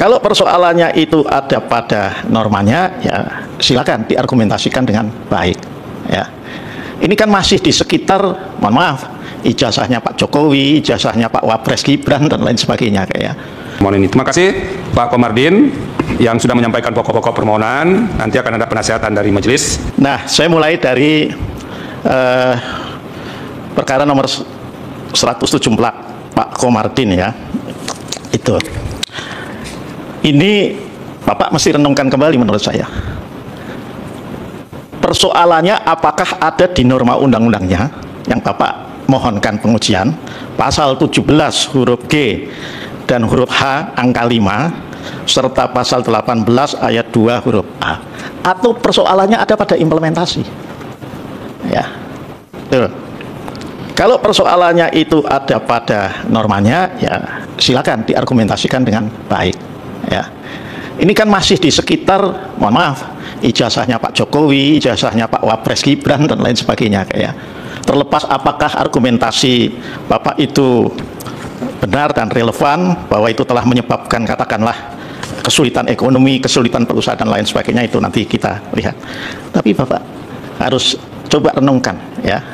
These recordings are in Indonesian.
Kalau persoalannya itu ada pada normanya, ya silakan diargumentasikan dengan baik. Ya, ini kan masih di sekitar, mohon maaf, ijazahnya Pak Jokowi, ijazahnya Pak Wapres Gibran dan lain sebagainya kayak. Mohon ini. Terima kasih Pak Komardin yang sudah menyampaikan pokok-pokok permohonan. Nanti akan ada penasihatan dari majelis. Nah, saya mulai dari perkara nomor 174 Pak Komardin ya. Itu. Ini Bapak mesti renungkan kembali menurut saya. Persoalannya apakah ada di norma undang-undangnya yang Bapak mohonkan pengujian, pasal 17 huruf G dan huruf H angka 5 serta pasal 18 ayat 2 huruf A, atau persoalannya ada pada implementasi. Ya. Tuh. Kalau persoalannya itu ada pada normanya, ya silakan diargumentasikan dengan baik. Ya, ini kan masih di sekitar, mohon maaf, ijazahnya Pak Jokowi, ijazahnya Pak Wapres Gibran dan lain sebagainya kayak. Terlepas apakah argumentasi Bapak itu benar dan relevan, bahwa itu telah menyebabkan katakanlah kesulitan ekonomi, kesulitan perusahaan dan lain sebagainya, itu nanti kita lihat. Tapi Bapak harus coba renungkan ya.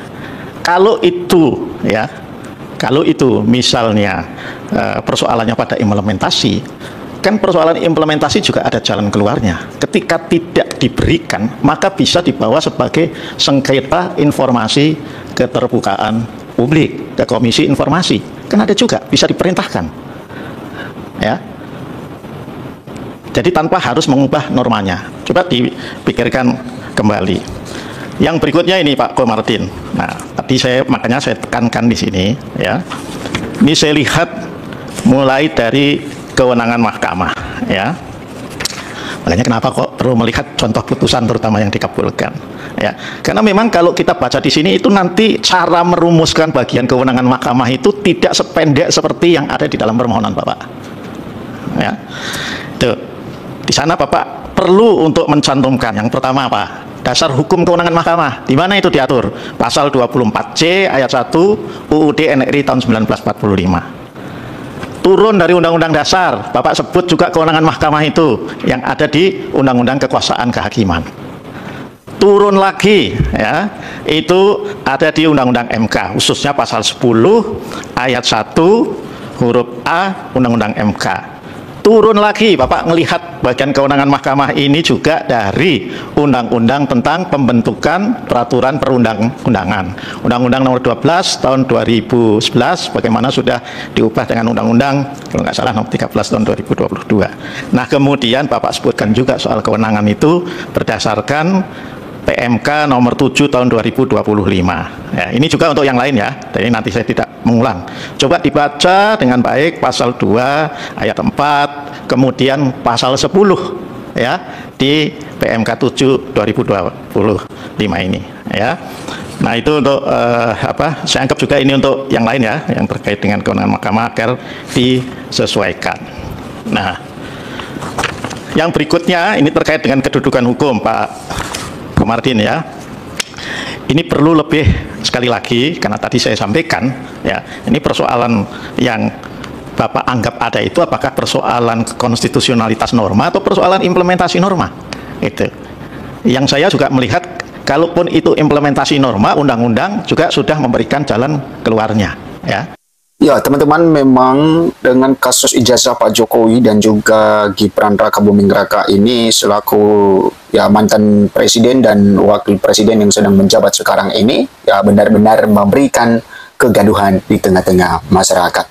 Kalau itu ya, kalau itu misalnya persoalannya pada implementasi, kan persoalan implementasi juga ada jalan keluarnya. Ketika tidak diberikan, maka bisa dibawa sebagai sengketa informasi keterbukaan publik ke Komisi Informasi. Kan ada juga, bisa diperintahkan. Ya. Jadi tanpa harus mengubah normanya. Coba dipikirkan kembali. Yang berikutnya ini Pak Komardin. Nah, tadi makanya saya tekankan di sini ya. Ini saya lihat mulai dari kewenangan mahkamah ya. Makanya kenapa kok perlu melihat contoh putusan terutama yang dikabulkan ya. Karena memang kalau kita baca di sini itu nanti cara merumuskan bagian kewenangan mahkamah itu tidak sependek seperti yang ada di dalam permohonan Bapak. Ya. Tuh. Di sana Bapak perlu untuk mencantumkan yang pertama apa? Dasar hukum kewenangan mahkamah. Di mana itu diatur? Pasal 24C ayat 1 UUD NRI tahun 1945. Turun dari Undang-Undang Dasar, Bapak sebut juga kewenangan mahkamah itu yang ada di Undang-Undang Kekuasaan Kehakiman. Turun lagi ya, itu ada di Undang-Undang MK, khususnya pasal 10 ayat 1 huruf A Undang-Undang MK. Turun lagi, Bapak melihat bagian kewenangan mahkamah ini juga dari Undang-Undang tentang pembentukan peraturan perundang-undangan. Undang-Undang nomor 12 tahun 2011, bagaimana sudah diubah dengan Undang-Undang, kalau nggak salah nomor 13 tahun 2022. Nah, kemudian Bapak sebutkan juga soal kewenangan itu berdasarkan PMK nomor 7 tahun 2025. Ya, ini juga untuk yang lain ya. Jadi nanti saya tidak mengulang. Coba dibaca dengan baik pasal 2 ayat 4, kemudian pasal 10 ya di PMK 7 2025 ini ya. Nah, itu untuk saya anggap juga ini untuk yang lain ya, yang terkait dengan kewenangan mahkamah agar disesuaikan. Nah, yang berikutnya ini terkait dengan kedudukan hukum Pak Komardin ya. Ini perlu lebih sekali lagi karena tadi saya sampaikan ya, ini persoalan yang Bapak anggap ada itu apakah persoalan konstitusionalitas norma atau persoalan implementasi norma. Itu. Yang saya juga melihat kalaupun itu implementasi norma, undang-undang juga sudah memberikan jalan keluarnya ya. Ya, teman-teman, memang dengan kasus ijazah Pak Jokowi dan juga Gibran Rakabuming Raka ini selaku ya mantan presiden dan wakil presiden yang sedang menjabat sekarang ini ya benar-benar memberikan kegaduhan di tengah-tengah masyarakat.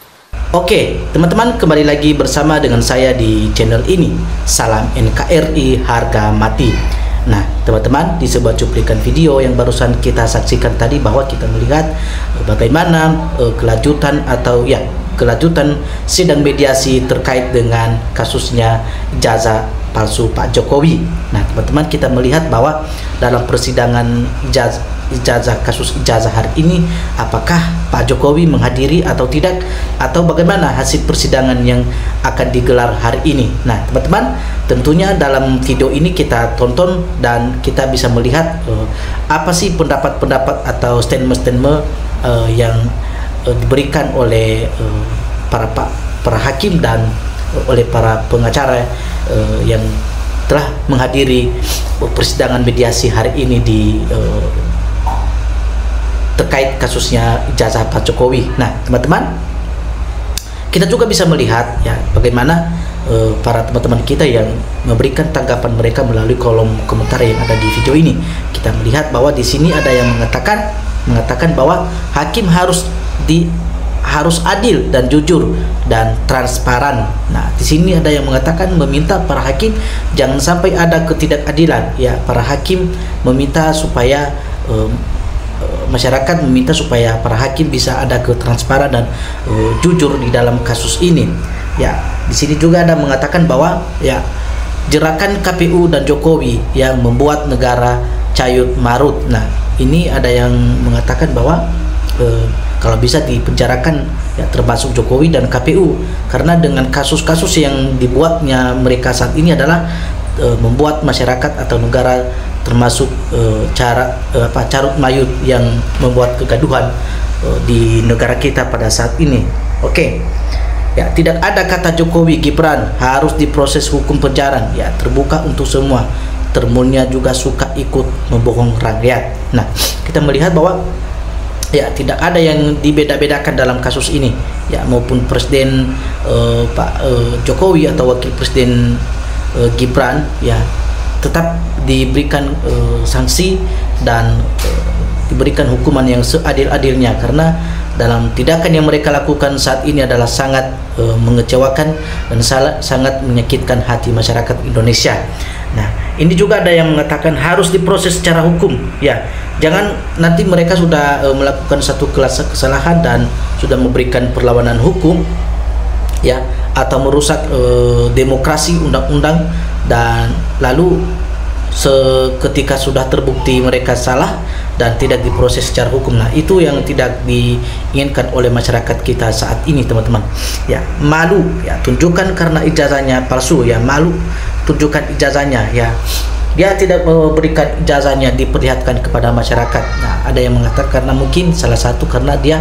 Oke, teman-teman, kembali lagi bersama dengan saya di channel ini. Salam NKRI harga mati. Nah, teman-teman, di sebuah cuplikan video yang barusan kita saksikan tadi bahwa kita melihat bagaimana kelanjutan atau ya kelanjutan sidang mediasi terkait dengan kasusnya ijazah palsu Pak Jokowi. Nah, teman-teman, kita melihat bahwa dalam persidangan kasus ijazah hari ini, apakah Pak Jokowi menghadiri atau tidak, atau bagaimana hasil persidangan yang akan digelar hari ini. Nah, teman-teman, tentunya dalam video ini kita tonton dan kita bisa melihat apa sih pendapat-pendapat atau statement-statement yang diberikan oleh para hakim dan oleh para pengacara yang telah menghadiri persidangan mediasi hari ini di terkait kasusnya ijazah Pak Jokowi. Nah, teman-teman, kita juga bisa melihat ya bagaimana para teman-teman kita yang memberikan tanggapan mereka melalui kolom komentar yang ada di video ini. Kita melihat bahwa di sini ada yang mengatakan bahwa hakim harus adil dan jujur dan transparan. Nah, di sini ada yang mengatakan meminta para hakim jangan sampai ada ketidakadilan. Ya, para hakim meminta supaya masyarakat meminta supaya para hakim bisa ada ketransparan dan jujur di dalam kasus ini. Ya, di sini juga ada mengatakan bahwa ya gerakan KPU dan Jokowi yang membuat negara cayut marut. Nah, ini ada yang mengatakan bahwa kalau bisa dipenjarakan ya termasuk Jokowi dan KPU, karena dengan kasus-kasus yang dibuatnya mereka saat ini adalah membuat masyarakat atau negara termasuk carut mayut yang membuat kegaduhan di negara kita pada saat ini. Oke. Ya, tidak ada kata Jokowi Gibran harus diproses hukum penjara. Ya, terbuka untuk semua. Termunnya juga suka ikut membohong rakyat. Nah, kita melihat bahwa ya tidak ada yang dibeda-bedakan dalam kasus ini. Ya, maupun Presiden Pak Jokowi atau Wakil Presiden Gibran ya tetap diberikan sanksi dan diberikan hukuman yang seadil-adilnya, karena dalam tindakan yang mereka lakukan saat ini adalah sangat mengecewakan dan sangat menyakitkan hati masyarakat Indonesia. Nah, ini juga ada yang mengatakan harus diproses secara hukum. Ya, jangan nanti mereka sudah melakukan satu kesalahan dan sudah memberikan perlawanan hukum, ya, atau merusak demokrasi, undang-undang, dan lalu seketika sudah terbukti mereka salah dan tidak diproses secara hukum. Nah, itu yang tidak diinginkan oleh masyarakat kita saat ini, teman-teman. Ya, malu ya, tunjukkan karena ijazahnya palsu. Ya, malu tunjukkan ijazahnya. Ya, dia tidak memberikan ijazahnya diperlihatkan kepada masyarakat. Nah, ada yang mengatakan karena mungkin salah satu karena dia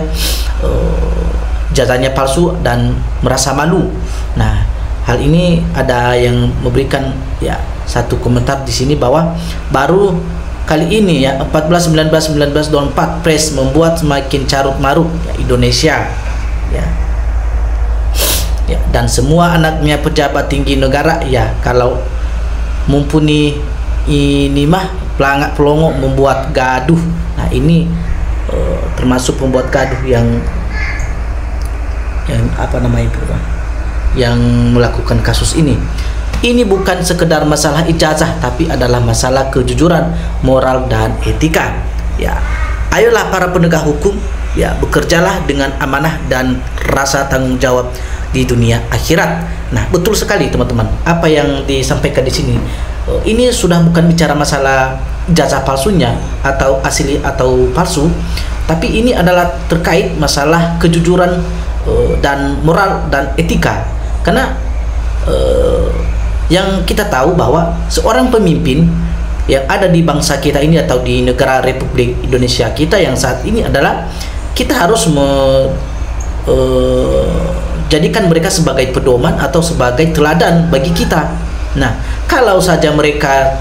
ijazahnya palsu dan merasa malu. Nah, hal ini ada yang memberikan ya satu komentar di sini bahwa baru kali ini ya 14, 19, 1924 Pres membuat semakin carut marut ya, Indonesia ya. Ya, dan semua anaknya pejabat tinggi negara ya kalau mumpuni ini mah pelangak pelongo membuat gaduh. Nah, ini termasuk membuat gaduh yang apa namanya itu, yang melakukan kasus ini. Ini bukan sekedar masalah ijazah, tapi adalah masalah kejujuran, moral, dan etika. Ya, ayolah para penegak hukum, ya bekerjalah dengan amanah dan rasa tanggung jawab di dunia akhirat. Nah, betul sekali teman-teman, apa yang disampaikan di sini. Ini sudah bukan bicara masalah ijazah palsunya atau asli atau palsu, tapi ini adalah terkait masalah kejujuran dan moral dan etika. Karena yang kita tahu bahwa seorang pemimpin yang ada di bangsa kita ini atau di negara Republik Indonesia kita yang saat ini adalah kita harus jadikan mereka sebagai pedoman atau sebagai teladan bagi kita. Nah, kalau saja mereka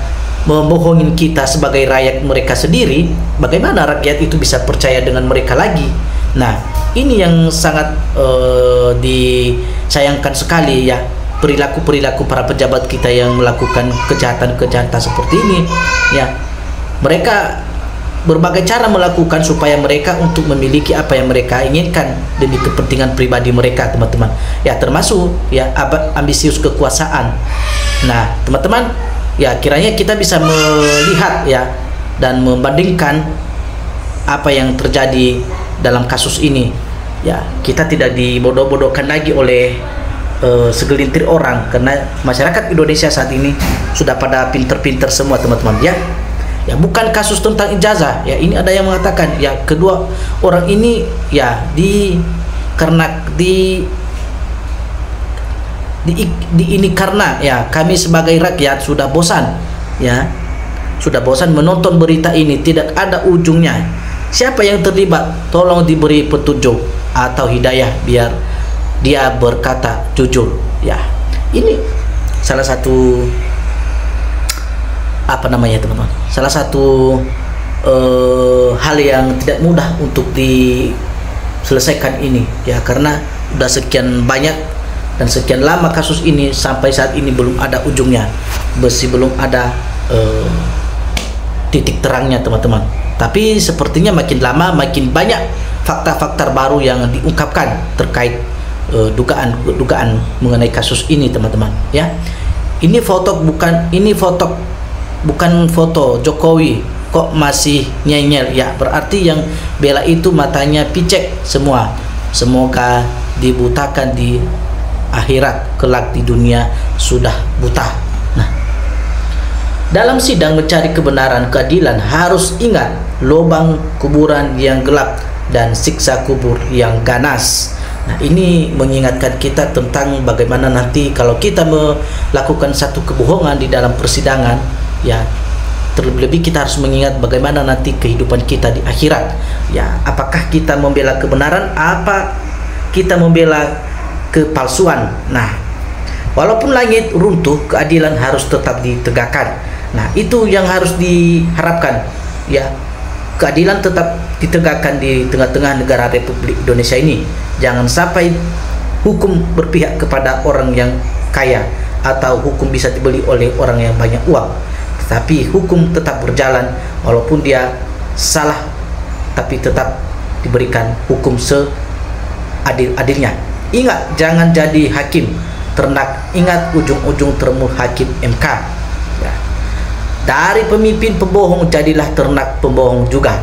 membohongin kita sebagai rakyat mereka sendiri, bagaimana rakyat itu bisa percaya dengan mereka lagi? Nah, ini yang sangat disayangkan sekali ya, perilaku-perilaku para pejabat kita yang melakukan kejahatan-kejahatan seperti ini ya. Mereka berbagai cara melakukan supaya mereka untuk memiliki apa yang mereka inginkan demi kepentingan pribadi mereka, teman-teman. Ya, termasuk ya ambisius kekuasaan. Nah, teman-teman, ya kiranya kita bisa melihat ya dan membandingkan apa yang terjadi dalam kasus ini. Ya, kita tidak dibodoh-bodohkan lagi oleh segelintir orang, karena masyarakat Indonesia saat ini sudah pada pinter-pinter semua, teman-teman ya. Ya, bukan kasus tentang ijazah ya, ini ada yang mengatakan ya kedua orang ini ya karena ya kami sebagai rakyat sudah bosan ya, sudah bosan menonton berita ini tidak ada ujungnya. Siapa yang terlibat tolong diberi petunjuk atau hidayah biar dia berkata jujur ya. ini salah satu apa namanya teman-teman, salah satu hal yang tidak mudah untuk diselesaikan ini ya, karena udah sekian banyak dan sekian lama kasus ini sampai saat ini belum ada ujungnya, masih belum ada titik terangnya teman-teman. Tapi sepertinya makin lama makin banyak fakta-fakta baru yang diungkapkan terkait dugaan mengenai kasus ini teman-teman ya. Ini foto bukan foto Jokowi kok masih nyel-nyel ya, berarti yang bela itu matanya picek semua. Semoga dibutakan di akhirat, kelak di dunia sudah buta. Nah, dalam sidang mencari kebenaran keadilan harus ingat lubang kuburan yang gelap dan siksa kubur yang ganas. Nah, ini mengingatkan kita tentang bagaimana nanti kalau kita melakukan satu kebohongan di dalam persidangan ya, terlebih kita harus mengingat bagaimana nanti kehidupan kita di akhirat ya. Apakah kita membela kebenaran, apa kita membela kepalsuan? Nah, walaupun langit runtuh, keadilan harus tetap ditegakkan. Nah, itu yang harus diharapkan ya, keadilan tetap ditegakkan di tengah-tengah negara Republik Indonesia ini. Jangan sampai hukum berpihak kepada orang yang kaya atau hukum bisa dibeli oleh orang yang banyak uang. Tapi hukum tetap berjalan walaupun dia salah, tapi tetap diberikan hukum seadil-adilnya. Ingat, jangan jadi hakim ternak, ingat ujung-ujung termu hakim MK ya. Dari pemimpin pembohong jadilah ternak pembohong juga.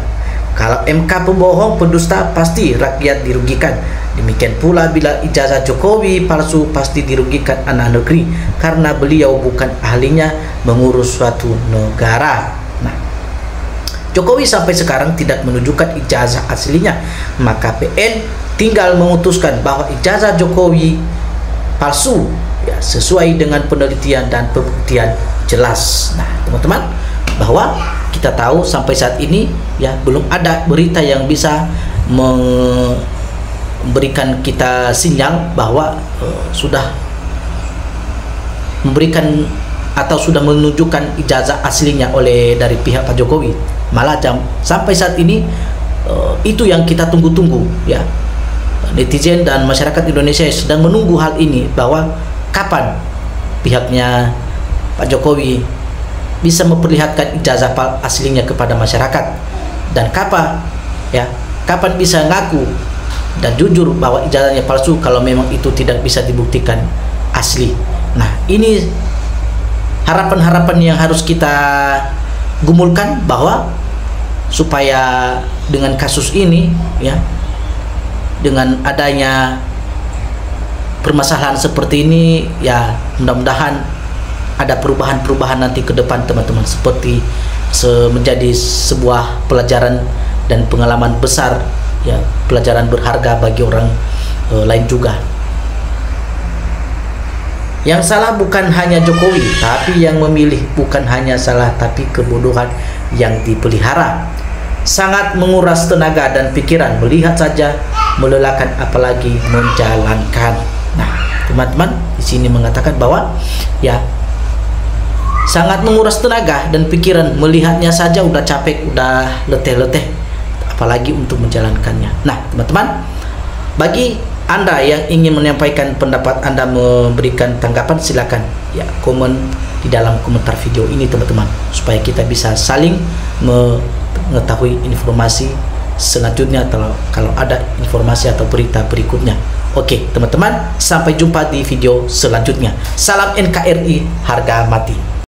Kalau MK pembohong, pendusta, pasti rakyat dirugikan. Demikian pula bila ijazah Jokowi palsu, pasti dirugikan anak negeri karena beliau bukan ahlinya mengurus suatu negara. Nah, Jokowi sampai sekarang tidak menunjukkan ijazah aslinya, maka PN tinggal memutuskan bahwa ijazah Jokowi palsu ya, sesuai dengan penelitian dan pembuktian jelas. Nah, teman-teman, bahwa kita tahu sampai saat ini ya belum ada berita yang bisa memberikan kita sinyal bahwa sudah memberikan atau sudah menunjukkan ijazah aslinya oleh dari pihak Pak Jokowi. Malah sampai saat ini itu yang kita tunggu-tunggu ya. Netizen dan masyarakat Indonesia sedang menunggu hal ini, bahwa kapan pihaknya Pak Jokowi bisa memperlihatkan ijazah aslinya kepada masyarakat, dan kapan bisa ngaku dan jujur bahwa ijazahnya palsu kalau memang itu tidak bisa dibuktikan asli. Nah, ini harapan-harapan yang harus kita gumulkan, bahwa supaya dengan kasus ini ya, dengan adanya permasalahan seperti ini ya, mudah-mudahan ada perubahan-perubahan nanti ke depan teman-teman, seperti menjadi sebuah pelajaran dan pengalaman besar ya, pelajaran berharga bagi orang lain juga. Yang salah bukan hanya Jokowi, tapi yang memilih. Bukan hanya salah, tapi kebodohan yang dipelihara. Sangat menguras tenaga dan pikiran, melihat saja melelahkan, apalagi menjalankan. Nah, teman-teman di sini mengatakan bahwa ya, sangat menguras tenaga dan pikiran, melihatnya saja udah capek, udah letih-letih, apalagi untuk menjalankannya. Nah, teman-teman, bagi Anda yang ingin menyampaikan pendapat Anda, memberikan tanggapan, silakan ya komen di dalam komentar video ini teman-teman, supaya kita bisa saling mengetahui informasi selanjutnya kalau ada informasi atau berita berikutnya. Oke teman-teman, sampai jumpa di video selanjutnya. Salam NKRI, harga mati.